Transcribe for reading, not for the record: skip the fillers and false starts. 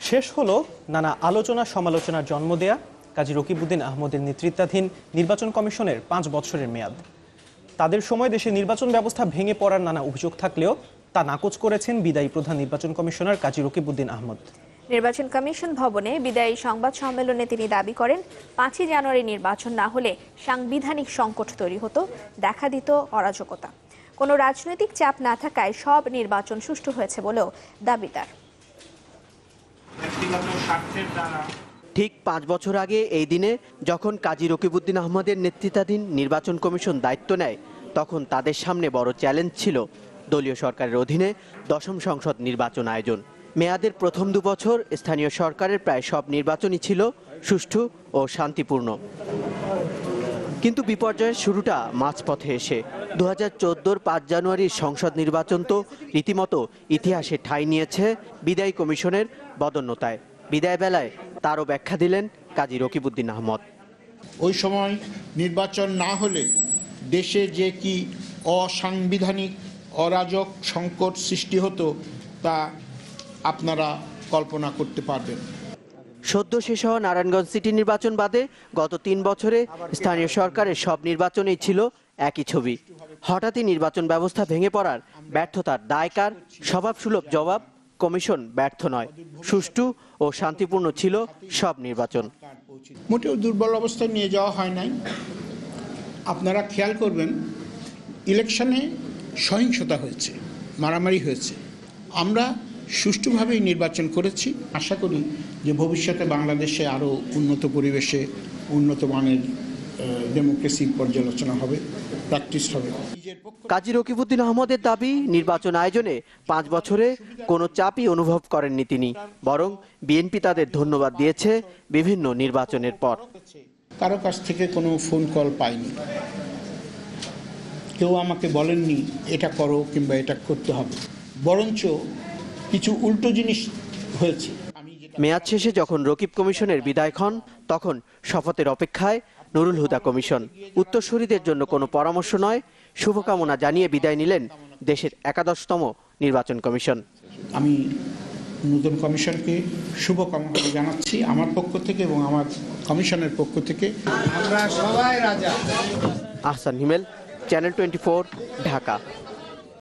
শেষ হলো নানা আলোচনা সমালোচনার জন্ম দেয়া কাজী রকিবউদ্দিন আহমদের নেতৃত্বাধীন নির্বাচন কমিশনের 5 বছরের মেয়াদ। তাদের সময় দেশে নির্বাচন ব্যবস্থা ভেঙে পড়ার নানা অভিযোগ থাকলেও তা নাকচ করেছেন বিদায়ী প্রধান নির্বাচন কমিশনার কাজী রকিবউদ্দিন আহমদ। নির্বাচন কমিশন ভবনে বিদায়ী সংবাদ সম্মেলনে তিনি দাবি করেন, 5ই জানুয়ারি নির্বাচন না হলে সাংবিধানিক সংকট তৈরি হতো, দেখা দিত অরাজকতা। কোনো রাজনৈতিক চাপ না থাকায় সব নির্বাচন সুষ্ঠু হয়েছে বলেও দাবি তার। ঠিক 5 বছর আগে এই দিনে যখন কাজী রকিবউদ্দিন আহমদের নেতৃত্বাধীন নির্বাচন কমিশন দায়িত্ব নেয়, তখন তাদের সামনে বড় চ্যালেঞ্জ ছিল দলীয় সরকারের অধীনে 10ম সংসদ নির্বাচন আয়োজন। মেয়াদের প্রথম 2 বছর স্থানীয় সরকারের প্রায় সব নির্বাচনই ছিল সুষ্ঠু ও শান্তিপূর্ণ। কিন্তু বিপর্যয়ের শুরুটা মাঝপথে এসে 2014-র 5 জানুয়ারির সংসদ নির্বাচন তো রীতিমতো ইতিহাসে ঠাঁই নিয়েছে বিদায়ী কমিশনের বদন্যতায়। বিদায় বেলায় তারও ব্যাখ্যা দিলেন কাজী রকিবউদ্দিন আহমদ। ওই সময় নির্বাচন না হলে দেশে যে কি অসাংবিধানিক অরাজক সংকট সৃষ্টি হতো তা আপনারা কল্পনা করতে পারবেন। সদ্য শেষ হওয়া নারায়ণগঞ্জ সিটি নির্বাচন বাদে গত 3 বছরে স্থানীয় সরকারের সব নির্বাচনেই ছিল একই ছবি। হঠাৎই নির্বাচন ব্যবস্থা ভেঙে পড়ার ব্যর্থতার দায়কার? স্বভাবসুলভ জবাব, কমিশন ব্যর্থ নয়, সুষ্ঠু ও শান্তিপূর্ণ ছিল সব নির্বাচন। মোটেও দুর্বল অবস্থায় নিয়ে যাওয়া হয় নাই। আপনারা খেয়াল করবেন, ইলেকশনে সহিংসতা হয়েছে, মারামারি হয়েছে। আমরা সুষ্ঠুভাবেই নির্বাচন করেছি। আশা করি যে ভবিষ্যতে বাংলাদেশে আরও উন্নত পরিবেশে উন্নত মানের ডেমোক্রেসি পর্যালোচনা হবে, প্র্যাকটিস হবে। কাজী রকিবউদ্দিন আহমদের দাবি, নির্বাচন আয়োজনে 5 বছরে কোনো চাপই অনুভব করেননি তিনি, বরং বিএনপি তাদের ধন্যবাদ দিয়েছে বিভিন্ন নির্বাচনের পর। কারো কাছ থেকে কোনো ফোন কল পাইনি, কেউ আমাকে বলেননি এটা করো কিংবা এটা করতে হবে, বরঞ্চ কিছু উল্টো জিনিস হয়েছে। মেয়াদ শেষে যখন রকিব কমিশনের বিদায় হন, তখন শপথের অপেক্ষায় নুরুল হুদা কমিশন। উত্তরসূরিদের জন্য কোনো পরামর্শ নয়, শুভকামনা জানিয়ে বিদায় নিলেন দেশের 11তম নির্বাচন কমিশন। আমি নতুন কমিশনকে শুভকামনা জানাচ্ছি আমার পক্ষ থেকে এবং আমার কমিশনের পক্ষ থেকে। আমরা সবাই রাজা। আহসান হিমেল, চ্যানেল 24, ঢাকা।